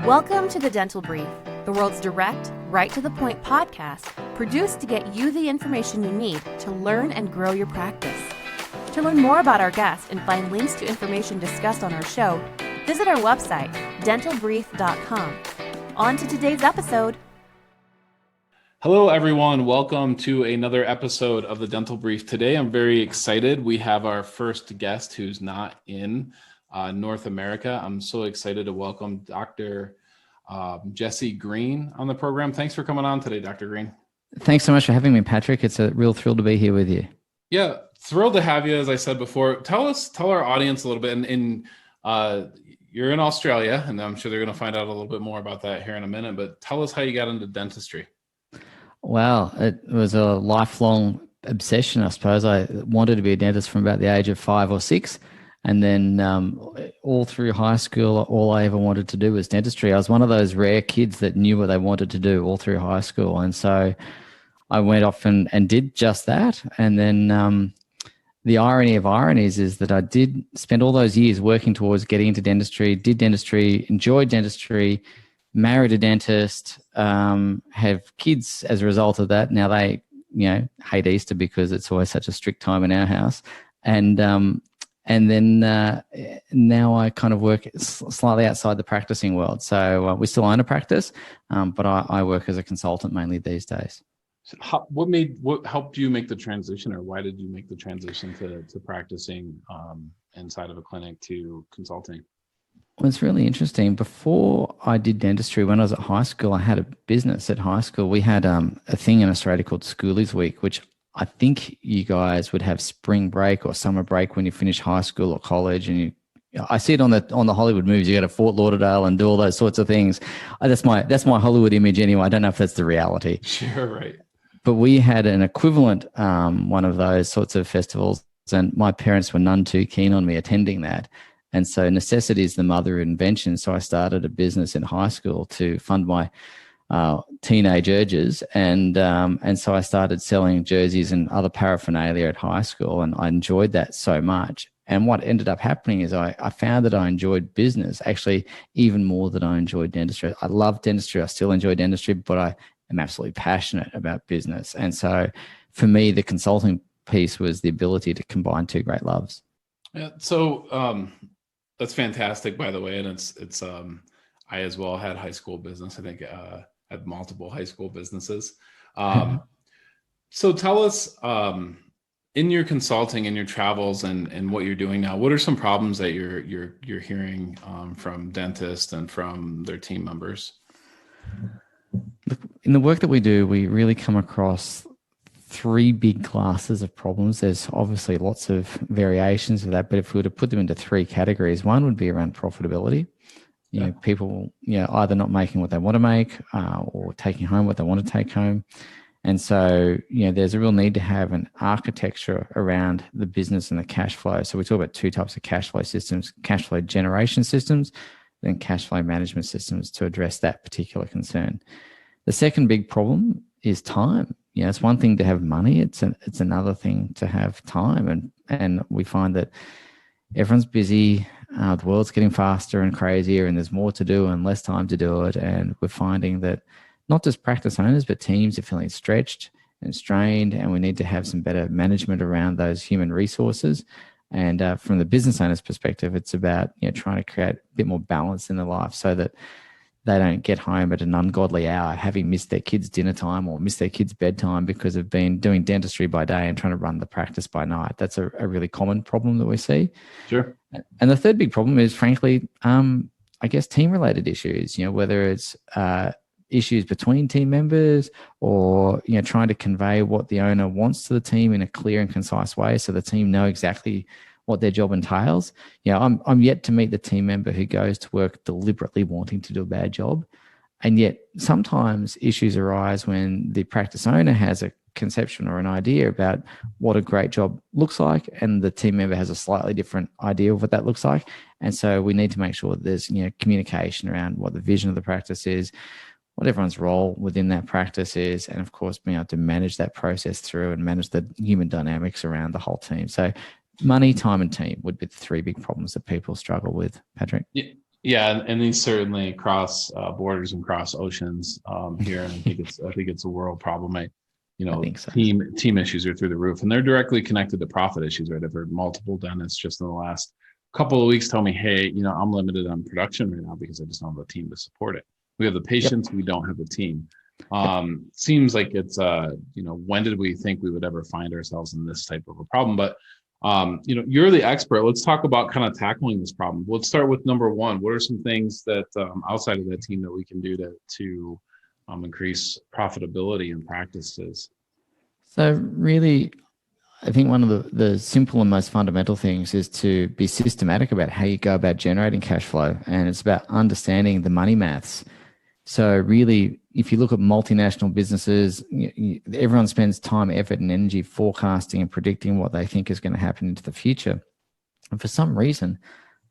Welcome to the Dental Brief, the world's direct, right-to-the-point podcast produced to get you the information you need to learn and grow your practice. To learn more about our guests and find links to information discussed on our show, visit our website, dentalbrief.com. On to today's episode. Hello, everyone. Welcome to another episode of the Dental Brief. Today, I'm very excited. We have our first guest who's not in North America. I'm so excited to welcome Dr. Jesse Green on the program. Thanks for coming on today, Dr. Green. Thanks so much for having me, Patrick. It's a real thrill to be here with you. Yeah, thrilled to have you. As I said before, tell our audience a little bit. You're in Australia, and I'm sure they're going to find out a little bit more about that here in a minute. But tell us how you got into dentistry. Well, it was a lifelong obsession, I suppose. I wanted to be a dentist from about the age of 5 or 6. And then all through high school, all I ever wanted to do was dentistry. I was one of those rare kids that knew what they wanted to do all through high school. And so I went off and did just that. And then the irony of ironies is that I did spend all those years working towards getting into dentistry, did dentistry, enjoyed dentistry, married a dentist, have kids as a result of that. Now they, hate Easter because it's always such a strict time in our house. And then now I kind of work slightly outside the practicing world. So we still own a practice, but I work as a consultant mainly these days. So what helped you make the transition, or why did you make the transition to practicing inside of a clinic to consulting? Well, it's really interesting. Before I did dentistry, when I was at high school, I had a business at high school. We had a thing in Australia called Schoolies Week, which I think you guys would have spring break or summer break when you finish high school or college, and I see it on the Hollywood movies. You go to Fort Lauderdale and do all those sorts of things. That's my Hollywood image anyway. I don't know if that's the reality. Sure, right. But we had an equivalent one of those sorts of festivals, and my parents were none too keen on me attending that. And so necessity is the mother of invention. So I started a business in high school to fund my teenage urges, and so I started selling jerseys and other paraphernalia at high school, and I enjoyed that so much. And what ended up happening is I found that I enjoyed business actually even more than I enjoyed dentistry. I love dentistry. I still enjoy dentistry, but I am absolutely passionate about business. And so for me, the consulting piece was the ability to combine two great loves. Yeah. So that's fantastic, by the way. And it's I as well had high school business. I think had multiple high school businesses. So tell us, in your consulting and your travels and what you're doing now, what are some problems that you're hearing from dentists and from their team members? Look, in the work that we do, we really come across three big classes of problems. There's obviously lots of variations of that, but if we were to put them into three categories, one would be around profitability. People, either not making what they want to make or taking home what they want to take home. And so, there's a real need to have an architecture around the business and the cash flow. So we talk about two types of cash flow systems: cash flow generation systems, then cash flow management systems to address that particular concern. The second big problem is time. It's one thing to have money. It's another thing to have time. And we find that everyone's busy. The world's getting faster and crazier, and there's more to do and less time to do it. And we're finding that not just practice owners, but teams are feeling stretched and strained, and we need to have some better management around those human resources. And from the business owner's perspective, it's about trying to create a bit more balance in their life so that they don't get home at an ungodly hour, having missed their kids' dinner time or missed their kids' bedtime because they've been doing dentistry by day and trying to run the practice by night. That's a really common problem that we see. Sure. And the third big problem is, frankly, I guess team-related issues, whether it's issues between team members or, trying to convey what the owner wants to the team in a clear and concise way so the team know exactly what their job entails. I'm yet to meet the team member who goes to work deliberately wanting to do a bad job. And yet sometimes issues arise when the practice owner has a conception or an idea about what a great job looks like, and the team member has a slightly different idea of what that looks like. And so we need to make sure that there's communication around what the vision of the practice is, what everyone's role within that practice is, and of course being able to manage that process through and manage the human dynamics around the whole team. So money, time, and team would be the three big problems that people struggle with, Patrick. Yeah. Yeah, and these certainly cross borders and cross oceans here, and I think it's a world problem. I think so. Team issues are through the roof, and they're directly connected to profit issues. Right? I've heard multiple dentists just in the last couple of weeks tell me, "Hey, I'm limited on production right now because I just don't have a team to support it. We have the patients, we don't have the team." Seems like it's when did we think we would ever find ourselves in this type of a problem? But you're the expert. Let's talk about kind of tackling this problem. Let's start with number one. What are some things that outside of that team that we can do to increase profitability in practices? So really, I think one of the simple and most fundamental things is to be systematic about how you go about generating cash flow. And it's about understanding the money maths. So really, if you look at multinational businesses, everyone spends time, effort, and energy forecasting and predicting what they think is going to happen into the future. And for some reason,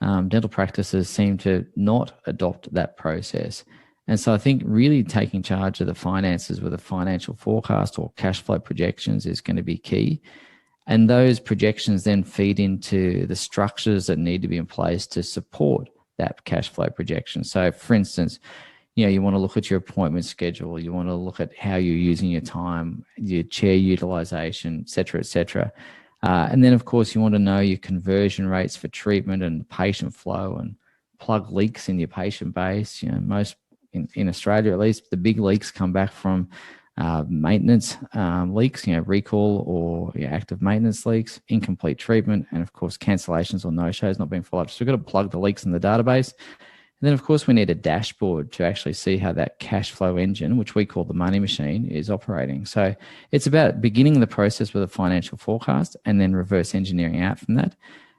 dental practices seem to not adopt that process. And so I think really taking charge of the finances with a financial forecast or cash flow projections is going to be key. And those projections then feed into the structures that need to be in place to support that cash flow projection. So for instance, you want to look at your appointment schedule. You want to look at how you're using your time, your chair utilization, et cetera, et cetera. And then, of course, you want to know your conversion rates for treatment and patient flow and plug leaks in your patient base. Most in Australia, at least, the big leaks come back from maintenance leaks, recall or active maintenance leaks, incomplete treatment, and, of course, cancellations or no-shows not being followed up. So we've got to plug the leaks in the database. And then, of course, we need a dashboard to actually see how that cash flow engine, which we call the money machine, is operating. So it's about beginning the process with a financial forecast and then reverse engineering out from that.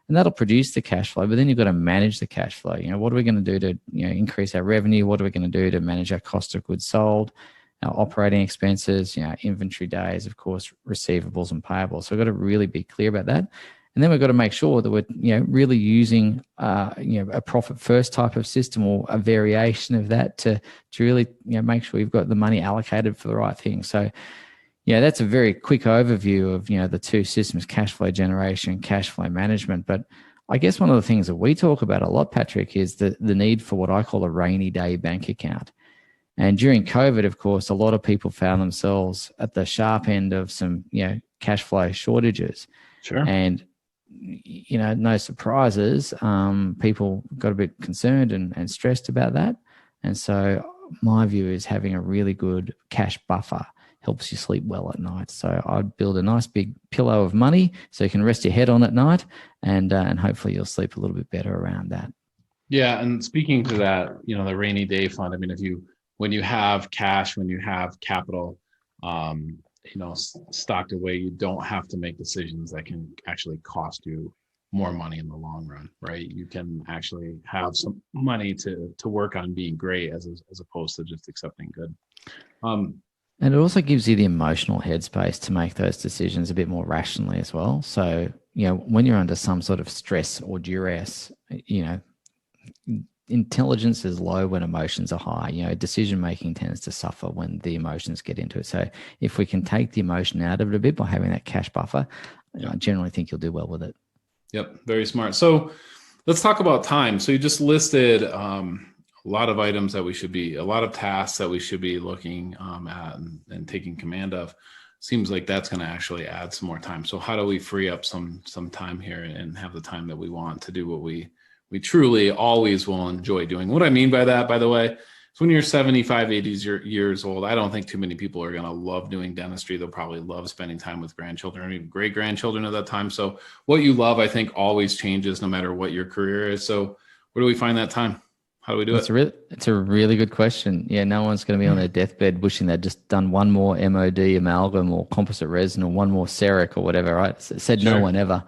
And that'll produce the cash flow, but then you've got to manage the cash flow. What are we going to do to increase our revenue? What are we going to do to manage our cost of goods sold, our operating expenses, inventory days, of course, receivables and payables. So we've got to really be clear about that. And then we've got to make sure that we're really using a profit first type of system or a variation of that to really make sure you've got the money allocated for the right thing. So that's a very quick overview of the two systems: cash flow generation, cash flow management. But I guess one of the things that we talk about a lot, Patrick, is the need for what I call a rainy day bank account. And during COVID, of course, a lot of people found themselves at the sharp end of some cash flow shortages. Sure. And no surprises. People got a bit concerned and stressed about that. And so my view is having a really good cash buffer helps you sleep well at night. So I'd build a nice big pillow of money so you can rest your head on at night, and hopefully you'll sleep a little bit better around that. Yeah. And speaking to that, the rainy day fund, I mean, when you have cash, when you have capital, stocked away, you don't have to make decisions that can actually cost you more money in the long run, right? You can actually have some money to work on being great as opposed to just accepting good. And it also gives you the emotional headspace to make those decisions a bit more rationally as well. So, when you're under some sort of stress or duress, intelligence is low when emotions are high. Decision making tends to suffer when the emotions get into it. So if we can take the emotion out of it a bit by having that cash buffer, I generally think you'll do well with it. Yep, very smart. So let's talk about time. So you just listed a lot of items that a lot of tasks that we should be looking at and taking command of. Seems like that's going to actually add some more time. So how do we free up some time here and have the time that we want to do what we truly always will enjoy doing? What I mean by that, by the way, is when you're 75, 80 years old, I don't think too many people are going to love doing dentistry. They'll probably love spending time with grandchildren or even great grandchildren at that time. So what you love, I think, always changes no matter what your career is. So where do we find that time? How do we do it? It's a really good question. Yeah, no one's going to be on their deathbed wishing they'd just done one more MOD amalgam or composite resin or one more CEREC or whatever, right? Said sure. No one ever.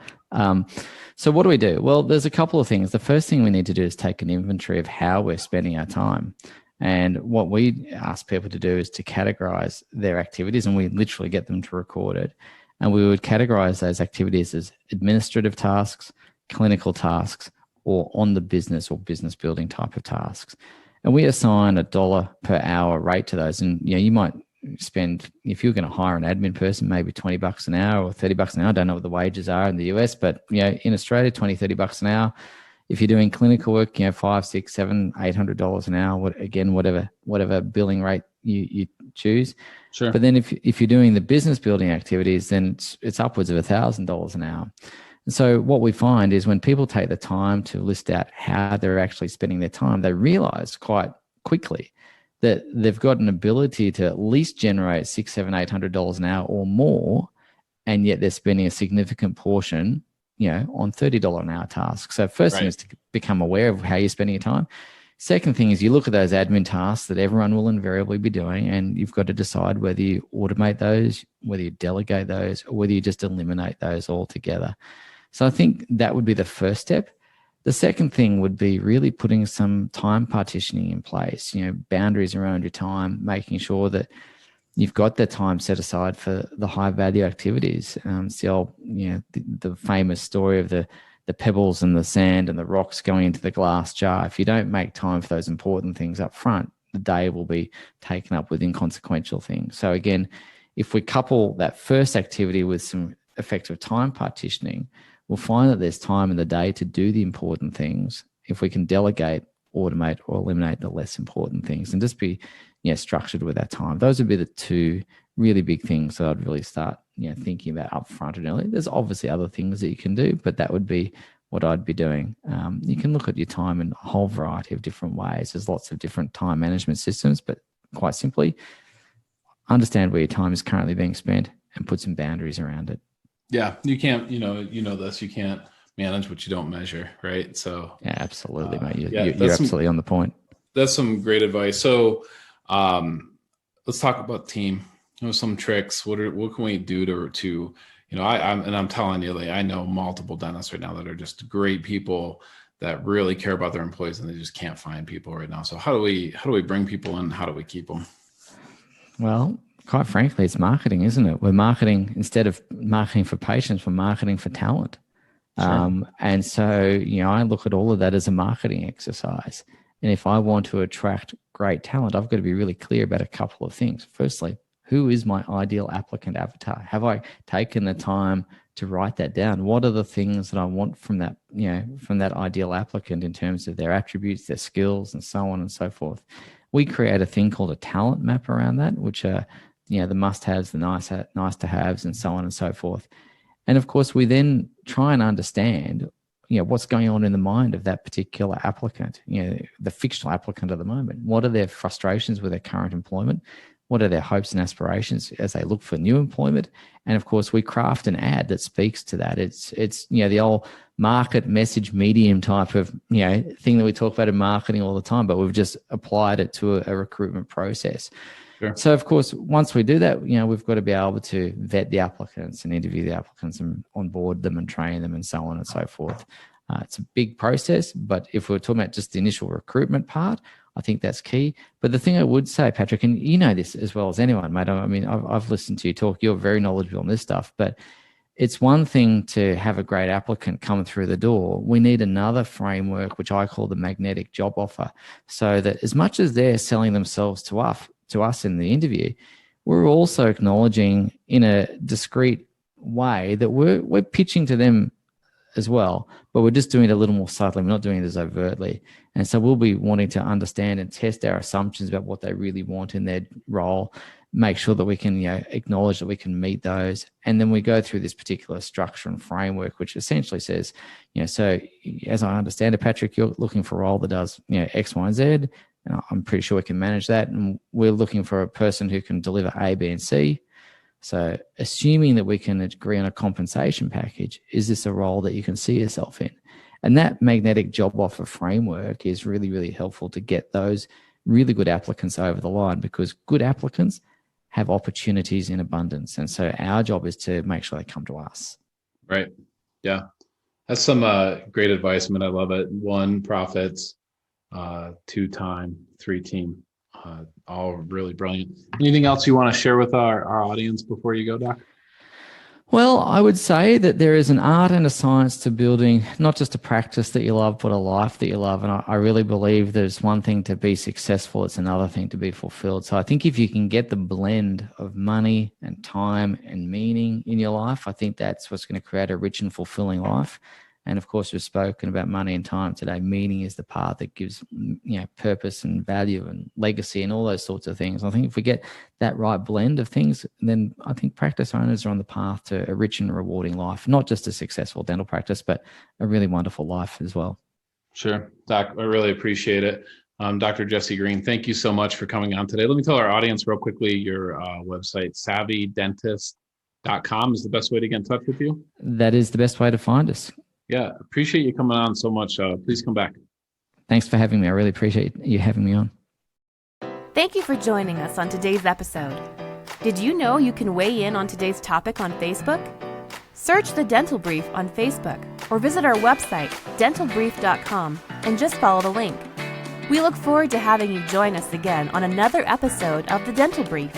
So what do we do? Well, there's a couple of things. The first thing we need to do is take an inventory of how we're spending our time. And what we ask people to do is to categorize their activities, and we literally get them to record it. And we would categorize those activities as administrative tasks, clinical tasks, or on the business or business building type of tasks. And we assign $1 per hour rate to those. And you might spend, if you're going to hire an admin person, maybe $20 an hour or $30 an hour. I don't know what the wages are in the US, but in Australia, $20, $30 an hour. If you're doing clinical work, $5, $6, $7, $800 an hour, whatever billing rate you choose. Sure. But then if you're doing the business building activities, then it's upwards of $1,000 an hour. And so what we find is when people take the time to list out how they're actually spending their time, they realize quite quickly that they've got an ability to at least generate $600, $700, $800 an hour or more, and yet they're spending a significant portion, on $30 an hour tasks. So first thing is to become aware of how you're spending your time. Second thing is you look at those admin tasks that everyone will invariably be doing, and you've got to decide whether you automate those, whether you delegate those, or whether you just eliminate those altogether. So I think that would be the first step. The second thing would be really putting some time partitioning in place, boundaries around your time, making sure that you've got the time set aside for the high value activities. It's the old, the famous story of the pebbles and the sand and the rocks going into the glass jar. If you don't make time for those important things up front, the day will be taken up with inconsequential things. So again, if we couple that first activity with some effective time partitioning, we'll find that there's time in the day to do the important things if we can delegate, automate, or eliminate the less important things and just be structured with that time. Those would be the two really big things that I'd really start thinking about up front and early. There's obviously other things that you can do, but that would be what I'd be doing. You can look at your time in a whole variety of different ways. There's lots of different time management systems, but quite simply, understand where your time is currently being spent and put some boundaries around it. Yeah, you can't, you can't manage what you don't measure, right? So yeah, absolutely, mate. You're absolutely on the point. That's some great advice. So let's talk about team. Some tricks. What can we do to I'm telling you, I know multiple dentists right now that are just great people that really care about their employees, and they just can't find people right now. So how do we bring people in? How do we keep them? Well, quite frankly, it's marketing, isn't it? We're marketing, instead of marketing for patients, we're marketing for talent. Sure. And so, I look at all of that as a marketing exercise. And if I want to attract great talent, I've got to be really clear about a couple of things. Firstly, who is my ideal applicant avatar? Have I taken the time to write that down? What are the things that I want from that, from that ideal applicant in terms of their attributes, their skills, and so on and so forth? We create a thing called a talent map around that, which are, the must-haves, the nice-to-haves, and so on and so forth. And of course, we then try and understand, what's going on in the mind of that particular applicant, the fictional applicant at the moment. What are their frustrations with their current employment? What are their hopes and aspirations as they look for new employment? And of course, we craft an ad that speaks to that. It's the old market message medium type of thing that we talk about in marketing all the time, but we've just applied it to a recruitment process. Sure. So of course, once we do that, we've got to be able to vet the applicants and interview the applicants and onboard them and train them and so on and so forth. It's a big process, but if we're talking about just the initial recruitment part, I think that's key. But the thing I would say, Patrick, and you know this as well as anyone, mate, I mean, I've listened to you talk, you're very knowledgeable on this stuff, but it's one thing to have a great applicant come through the door. We need another framework, which I call the magnetic job offer, so that as much as they're selling themselves to us in the interview, we're also acknowledging in a discreet way that we're pitching to them as well, but we're just doing it a little more subtly. We're not doing it as overtly. And so we'll be wanting to understand and test our assumptions about what they really want in their role, make sure that we can, acknowledge that we can meet those. And then we go through this particular structure and framework, which essentially says, so as I understand it, Patrick, you're looking for a role that does, X, Y, and Z. And I'm pretty sure we can manage that. And we're looking for a person who can deliver A, B, and C. So assuming that we can agree on a compensation package, is this a role that you can see yourself in? And that magnetic job offer framework is really, really helpful to get those really good applicants over the line, because good applicants have opportunities in abundance. And so our job is to make sure they come to us. Right. Yeah. That's some great advice. I mean, I love it. 1, profits, 2, time, 3, team. All really brilliant. Anything else you want to share with our audience before you go, Doc? Well, I would say that there is an art and a science to building not just a practice that you love, but a life that you love. And I really believe there's one thing to be successful. It's another thing to be fulfilled. So I think if you can get the blend of money and time and meaning in your life, I think that's what's going to create a rich and fulfilling life. And of course, we've spoken about money and time today. Meaning is the part that gives, purpose and value and legacy and all those sorts of things. I think if we get that right blend of things, then I think practice owners are on the path to a rich and rewarding life, not just a successful dental practice, but a really wonderful life as well. Sure, Doc, I really appreciate it. Dr. Jesse Green, thank you so much for coming on today. Let me tell our audience real quickly, your website, savvydentist.com is the best way to get in touch with you. That is the best way to find us. Yeah, appreciate you coming on so much. Please come back. Thanks for having me. I really appreciate you having me on. Thank you for joining us on today's episode. Did you know you can weigh in on today's topic on Facebook? Search The Dental Brief on Facebook or visit our website, dentalbrief.com, and just follow the link. We look forward to having you join us again on another episode of The Dental Brief.